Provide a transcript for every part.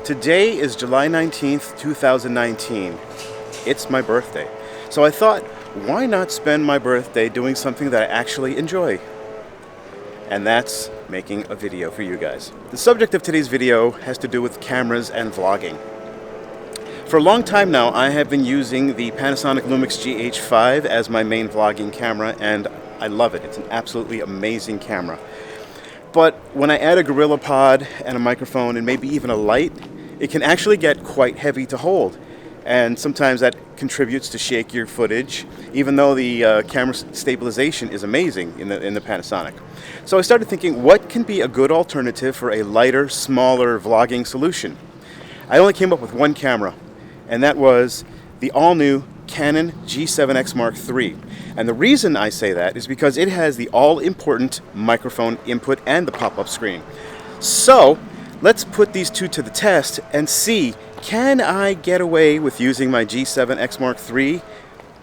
Today is July 19th, 2019. It's my birthday. So I thought, why not spend my birthday doing something that I actually enjoy? And that's making a video for you guys. The subject of today's video has to do with cameras and vlogging. For a long time now, I have been using the Panasonic Lumix GH5 as my main vlogging camera, and I love it. It's an absolutely amazing camera. But when I add a GorillaPod and a microphone and maybe even a light, it can actually get quite heavy to hold. And sometimes that contributes to shakier footage, even though the camera stabilization is amazing in the Panasonic. So I started thinking, what can be a good alternative for a lighter, smaller vlogging solution? I only came up with one camera, and that was the all-new Canon G7X Mark III. And the reason I say that is because it has the all-important microphone input and the pop-up screen. So let's put these two to the test and see, can I get away with using my G7X Mark III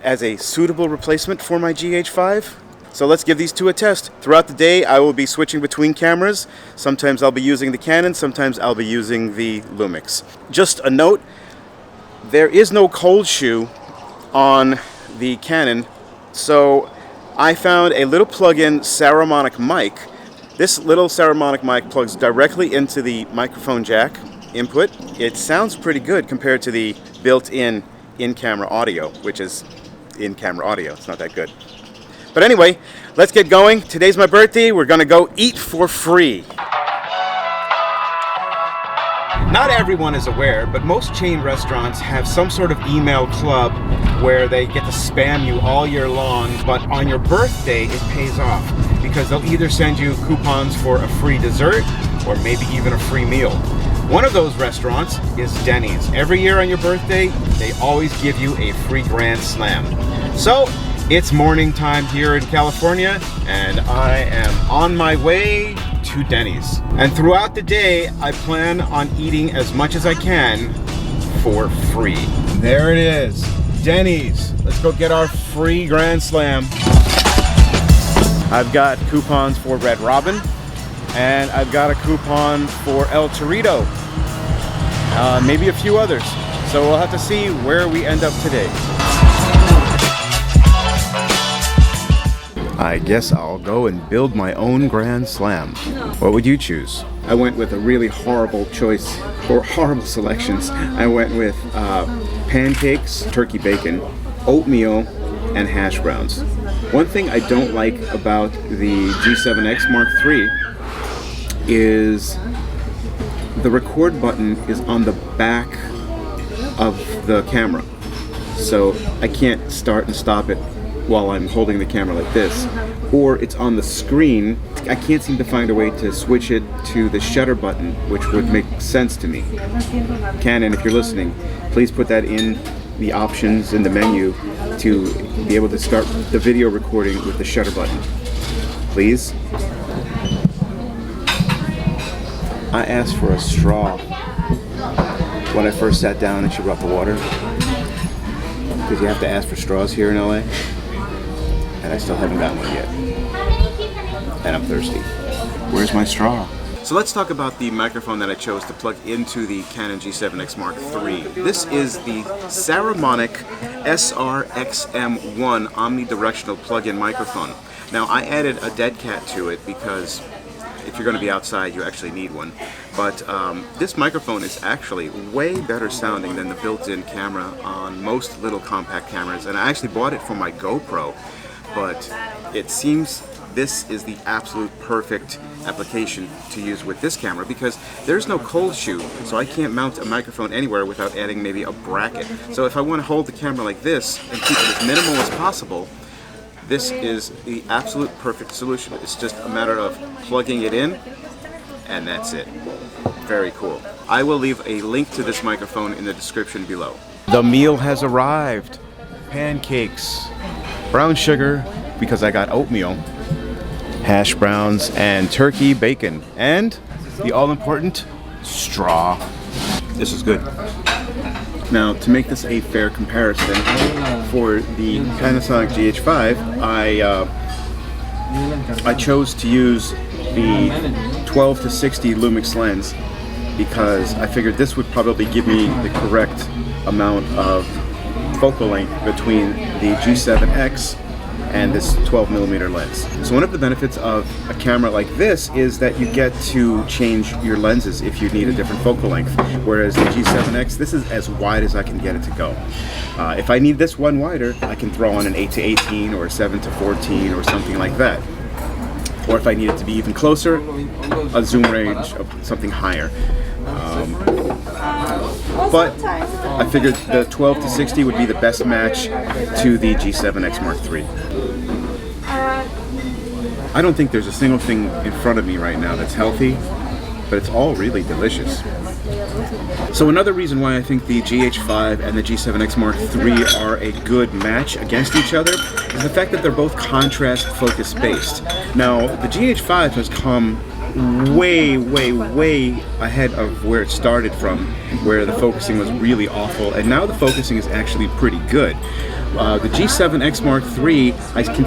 as a suitable replacement for my GH5? So let's give these two a test. Throughout the day, I will be switching between cameras. Sometimes I'll be using the Canon, sometimes I'll be using the Lumix. Just a note, there is no cold shoe on the Canon, so I found a little plug-in Saramonic mic. This little Saramonic mic plugs directly into the microphone jack input. It sounds pretty good compared to the built-in in-camera audio, which is in-camera audio. It's not that good. But anyway, let's get going. Today's my birthday. We're gonna go eat for free. Not everyone is aware, but most chain restaurants have some sort of email club where they get to spam you all year long, but on your birthday it pays off because they'll either send you coupons for a free dessert or maybe even a free meal. One of those restaurants is Denny's. Every year on your birthday, they always give you a free Grand Slam. So it's morning time here in California, and I am on my way to Denny's. And throughout the day, I plan on eating as much as I can for free. There it is, Denny's. Let's go get our free Grand Slam. I've got coupons for Red Robin, and I've got a coupon for El Torito. Maybe a few others. So we'll have to see where we end up today. I guess I'll go and build my own Grand Slam. What would you choose? I went with a really horrible choice, or horrible selections. I went with pancakes, turkey bacon, oatmeal, and hash browns. One thing I don't like about the G7X Mark III is the record button is on the back of the camera. So I can't start and stop it while I'm holding the camera like this, or it's on the screen. I can't seem to find a way to switch it to the shutter button, which would make sense to me. Canon, if you're listening, please put that in the options in the menu to be able to start the video recording with the shutter button. Please. I asked for a straw when I first sat down and she brought the water, because you have to ask for straws here in LA. And I still haven't gotten one yet. And I'm thirsty. Where's my straw? So let's talk about the microphone that I chose to plug into the Canon G7X Mark III. This is the Saramonic SR-XM1 omnidirectional plug-in microphone. Now I added a dead cat to it because if you're going to be outside, you actually need one. But this microphone is actually way better sounding than the built-in camera on most little compact cameras. And I actually bought it for my GoPro. But it seems this is the absolute perfect application to use with this camera because there's no cold shoe, so I can't mount a microphone anywhere without adding maybe a bracket. So if I want to hold the camera like this and keep it as minimal as possible, this is the absolute perfect solution. It's just a matter of plugging it in, and that's it. Very cool. I will leave a link to this microphone in the description below. The meal has arrived. Pancakes, brown sugar, because I got oatmeal, hash browns, and turkey bacon, and the all-important straw. This is good. Now, to make this a fair comparison, for the Panasonic GH5, I chose to use the 12 to 60 Lumix lens, because I figured this would probably give me the correct amount of focal length between the G7X and this 12mm lens. So one of the benefits of a camera like this is that you get to change your lenses if you need a different focal length, whereas the G7X, this is as wide as I can get it to go. If I need this one wider, I can throw on an 8-18 or a 7-14 or something like that. Or if I need it to be even closer, a zoom range of something higher. But I figured the 12-60 would be the best match to the G7X Mark III. I don't think there's a single thing in front of me right now that's healthy, but it's all really delicious. So another reason why I think the GH5 and the G7X Mark III are a good match against each other is the fact that they're both contrast focus based. Now, the GH5 has come way ahead of where it started from, where the focusing was really awful, and now the focusing is actually pretty good. The G7X Mark III, I can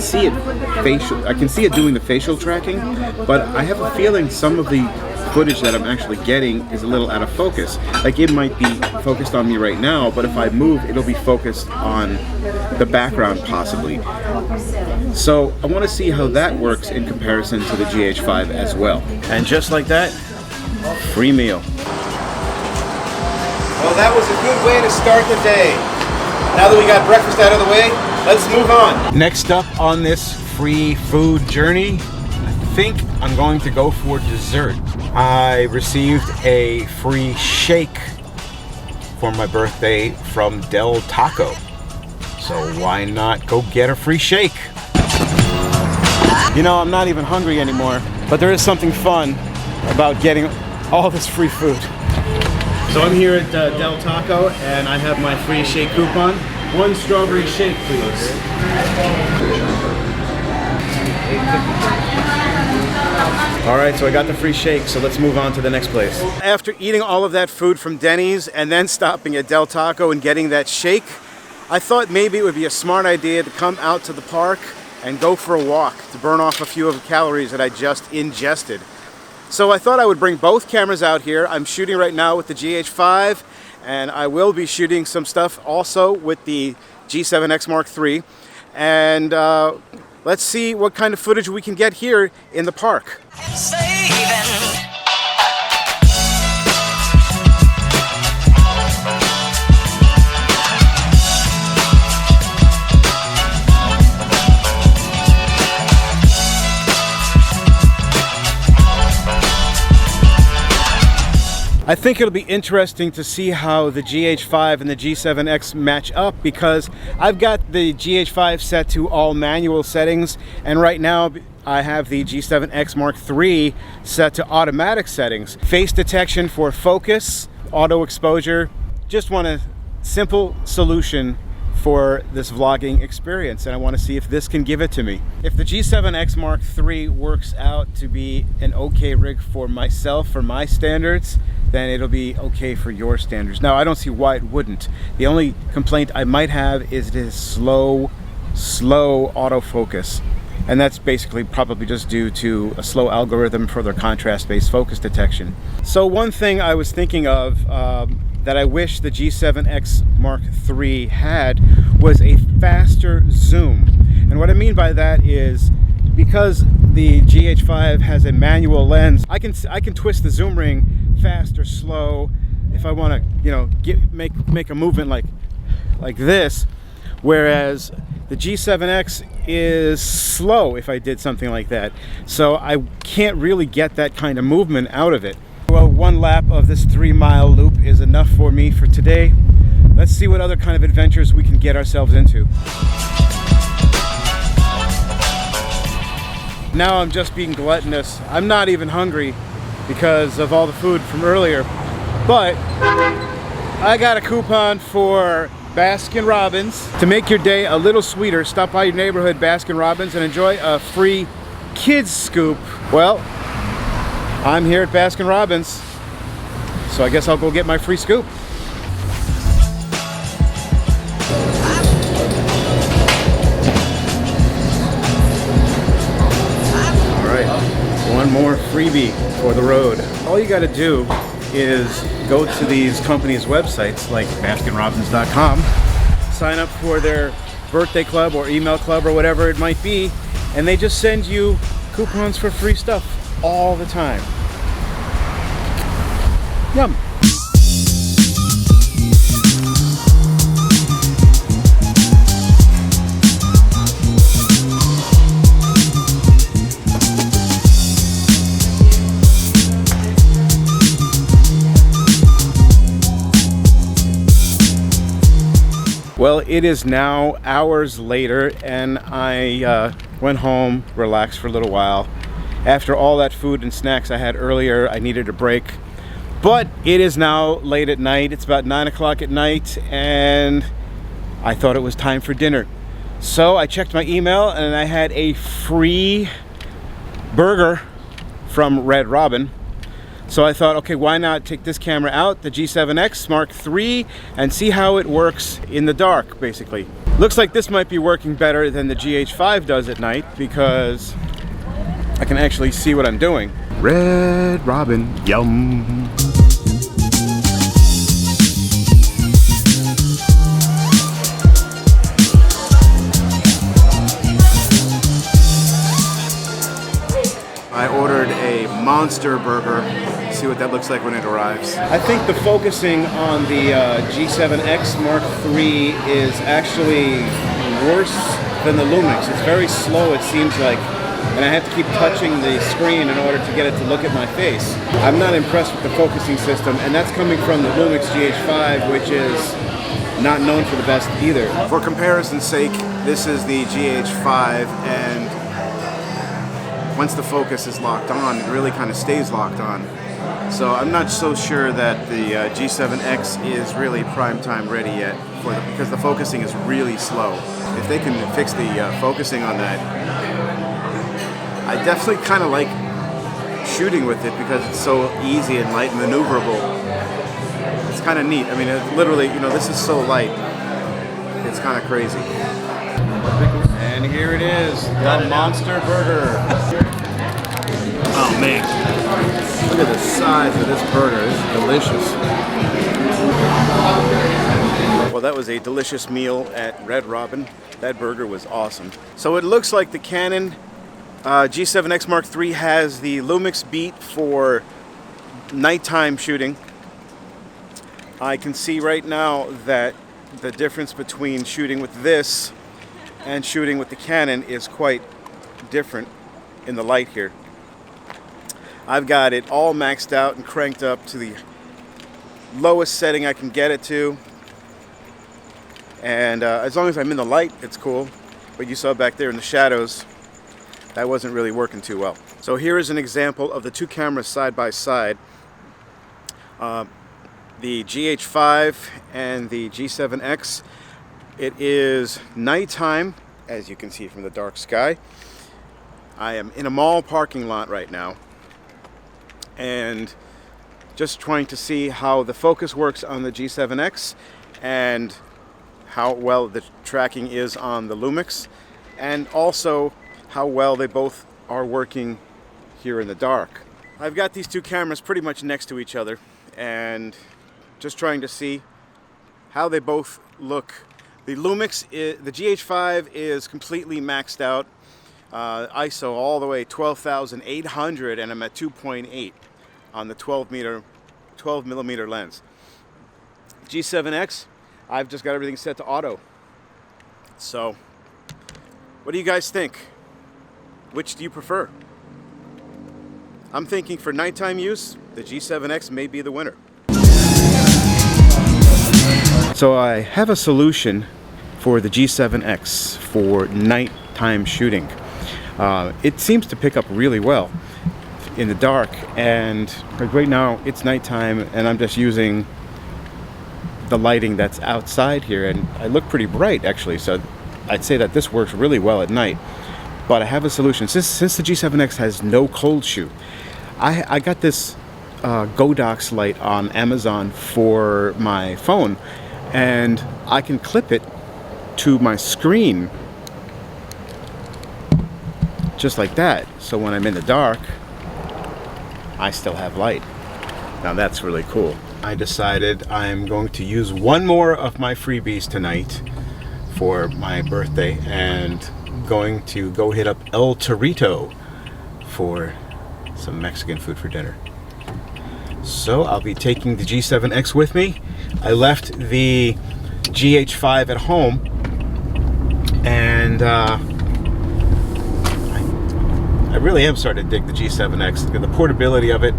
see it doing the facial tracking, but I have a feeling some of the footage that I'm actually getting is a little out of focus. Like, it might be focused on me right now, but if I move, it'll be focused on the background possibly. So I want to see how that works in comparison to the GH5 as well. And just like that, free meal. Well, that was a good way to start the day. Now that we got breakfast out of the way, let's move on. Next up on this free food journey, I think I'm going to go for dessert. I received a free shake for my birthday from Del Taco. So why not go get a free shake? You know, I'm not even hungry anymore, but there is something fun about getting all this free food. So I'm here at Del Taco and I have my free shake coupon. One strawberry shake, please. All right, so I got the free shake, so let's move on to the next place. After eating all of that food from Denny's and then stopping at Del Taco and getting that shake, I thought maybe it would be a smart idea to come out to the park and go for a walk to burn off a few of the calories that I just ingested. So I thought I would bring both cameras out here. I'm shooting right now with the GH5, and I will be shooting some stuff also with the G7X Mark III. And let's see what kind of footage we can get here in the park. I think it'll be interesting to see how the GH5 and the G7X match up, because I've got the GH5 set to all manual settings, and right now I have the G7X Mark III set to automatic settings. Face detection for focus, auto exposure. Just want a simple solution for this vlogging experience, and I want to see if this can give it to me. If the G7X Mark III works out to be an okay rig for myself, for my standards, then it'll be okay for your standards. Now, I don't see why it wouldn't. The only complaint I might have is this slow autofocus. And that's basically probably just due to a slow algorithm for their contrast-based focus detection. So one thing I was thinking of that I wish the G7X Mark III had was a faster zoom. And what I mean by that is, because the GH5 has a manual lens, I can twist the zoom ring fast or slow if I want to, you know, make a movement like this, whereas the G7X is slow if I did something like that. So I can't really get that kind of movement out of it. Well, one lap of this 3-mile loop is enough for me for today. Let's see what other kind of adventures we can get ourselves into. Now I'm just being gluttonous. I'm not even hungry because of all the food from earlier, but I got a coupon for Baskin-Robbins. To make your day a little sweeter, stop by your neighborhood Baskin-Robbins and enjoy a free kids scoop. Well, I'm here at Baskin-Robbins, so I guess I'll go get my free scoop. All right, one more freebie for the road. All you got to do is go to these companies' websites like BaskinRobbins.com, sign up for their birthday club or email club or whatever it might be, and they just send you coupons for free stuff all the time. Yum. Well, it is now hours later, and I went home, relaxed for a little while. After all that food and snacks I had earlier, I needed a break. But it is now late at night. It's about 9 o'clock at night, and I thought it was time for dinner. So I checked my email, and I had a free burger from Red Robin. So I thought, okay, why not take this camera out, the G7X Mark III, and see how it works in the dark, basically. Looks like this might be working better than the GH5 does at night, because I can actually see what I'm doing. Red Robin, yum. I ordered a monster burger. See what that looks like when it arrives. I think the focusing on the G7X Mark III is actually worse than the Lumix. It's very slow, it seems like, and I have to keep touching the screen in order to get it to look at my face. I'm not impressed with the focusing system, and that's coming from the Lumix GH5, which is not known for the best either. For comparison's sake, this is the GH5, and once the focus is locked on, it really kind of stays locked on. So I'm not so sure that the G7X is really prime time ready yet, because the focusing is really slow. If they can fix the focusing on that, I definitely kind of like shooting with it because it's so easy and light and maneuverable. It's kind of neat. I mean, it literally, you know, this is so light. It's kind of crazy. And here it is, the Monster Burger. Oh man, look at the size of this burger. This is delicious. Well, that was a delicious meal at Red Robin. That burger was awesome. So it looks like the Canon G7X Mark III has the Lumix Beat for nighttime shooting. I can see right now that the difference between shooting with this and shooting with the Canon is quite different in the light here. I've got it all maxed out and cranked up to the lowest setting I can get it to, and as long as I'm in the light, it's cool. But you saw back there in the shadows, that wasn't really working too well. So here is an example of the two cameras side by side, the GH5 and the G7X. It is nighttime, as you can see from the dark sky. I am in a mall parking lot right now, and just trying to see how the focus works on the G7X and how well the tracking is on the Lumix, and also how well they both are working here in the dark. I've got these two cameras pretty much next to each other and just trying to see how they both look. The Lumix, the GH5 is completely maxed out, ISO all the way 12,800, and I'm at 2.8 on the 12 millimeter lens. G7X, I've just got everything set to auto. So, what do you guys think? Which do you prefer? I'm thinking for nighttime use, the G7X may be the winner. So I have a solution for the G7X for nighttime shooting. It seems to pick up really well in the dark, and right now it's nighttime and I'm just using the lighting that's outside here, and I look pretty bright actually, so I'd say that this works really well at night. But I have a solution. Since the G7X has no cold shoe, I got this Godox light on Amazon for my phone, and I can clip it to my screen just like that. So when I'm in the dark, I still have light. Now that's really cool. I decided I'm going to use one more of my freebies tonight for my birthday and going to go hit up El Torito for some Mexican food for dinner. So I'll be taking the G7X with me. I left the GH5 at home, and I really am starting to dig the G7X. The portability of it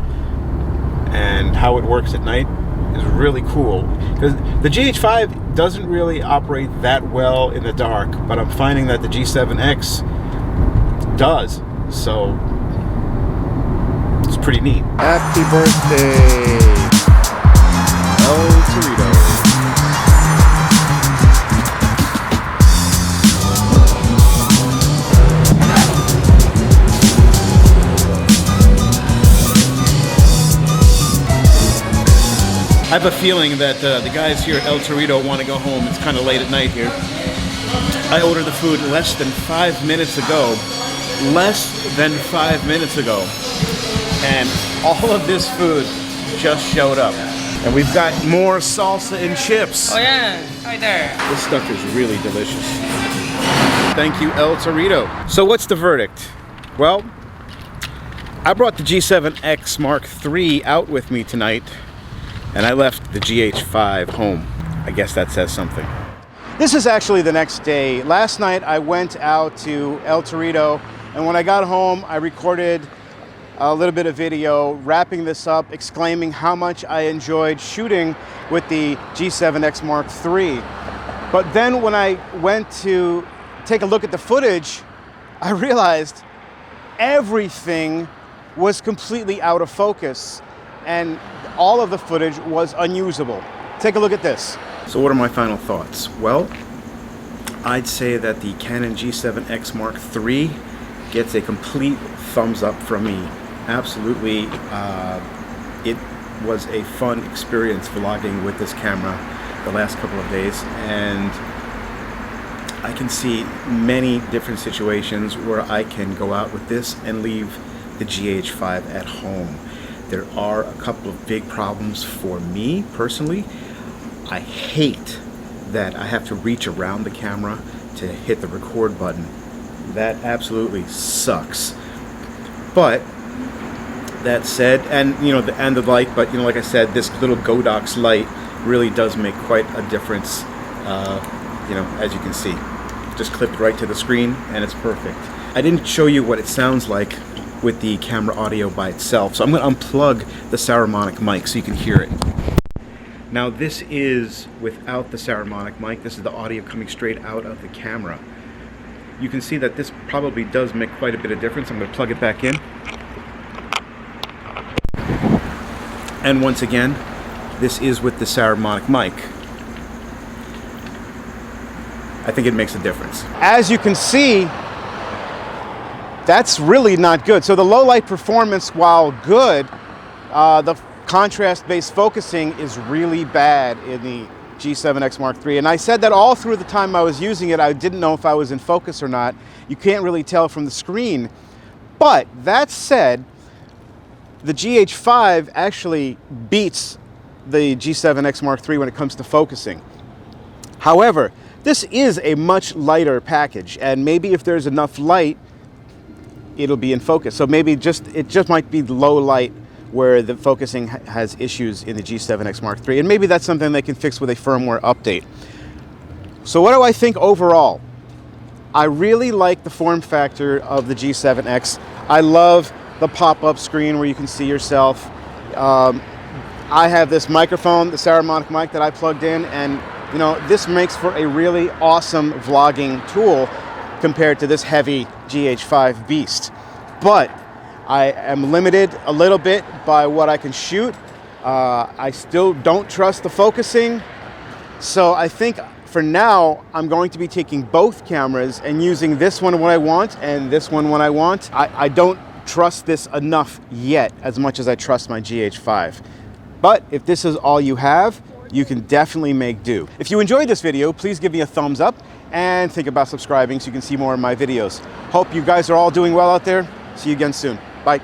and how it works at night is really cool. Because the GH5 doesn't really operate that well in the dark, but I'm finding that the G7X does. So it's pretty neat. Happy birthday, El Torito. I have a feeling that the guys here at El Torito want to go home. It's kind of late at night here. I ordered the food less than 5 minutes ago. Less than 5 minutes ago. And all of this food just showed up. And we've got more salsa and chips. Oh yeah, right there. This stuff is really delicious. Thank you, El Torito. So what's the verdict? Well, I brought the G7X Mark III out with me tonight, and I left the GH5 home. I guess that says something. This is actually the next day. Last night I went out to El Torito, and when I got home I recorded a little bit of video wrapping this up, exclaiming how much I enjoyed shooting with the G7X Mark III. But then when I went to take a look at the footage, I realized everything was completely out of focus, and all of the footage was unusable. Take a look at this. So what are my final thoughts? Well, I'd say that the Canon G7X Mark III gets a complete thumbs up from me. Absolutely, it was a fun experience vlogging with this camera the last couple of days, and I can see many different situations where I can go out with this and leave the GH5 at home. There are a couple of big problems for me personally. I hate that I have to reach around the camera to hit the record button. That absolutely sucks. But that said, and the light, but like I said, this little Godox light really does make quite a difference. As you can see, just clipped right to the screen and it's perfect. I didn't show you what it sounds like with the camera audio by itself, so I'm going to unplug the Saramonic mic so you can hear it. Now this is without the Saramonic mic. This is the audio coming straight out of the camera. You can see that this probably does make quite a bit of difference. I'm going to plug it back in. And once again, this is with the Saramonic mic. I think it makes a difference. As you can see, that's really not good. So the low light performance, while good, the contrast-based focusing is really bad in the G7X Mark III. And I said that all through the time I was using it. I didn't know if I was in focus or not. You can't really tell from the screen. But that said, the GH5 actually beats the G7X Mark III when it comes to focusing. However, this is a much lighter package, and maybe if there's enough light, it'll be in focus. So maybe it just might be low light where the focusing has issues in the G7X Mark III, and maybe that's something they can fix with a firmware update. So what do I think overall? I really like the form factor of the G7X. I love the pop-up screen where you can see yourself. I have this microphone, the Saramonic mic that I plugged in, and this makes for a really awesome vlogging tool compared to this heavy GH5 beast. But I am limited a little bit by what I can shoot. I still don't trust the focusing. So I think for now, I'm going to be taking both cameras and using this one when I want and this one when I want. I don't trust this enough yet as much as I trust my GH5. But if this is all you have, you can definitely make do. If you enjoyed this video, please give me a thumbs up and think about subscribing so you can see more of my videos. Hope you guys are all doing well out there. See you again soon. Bye.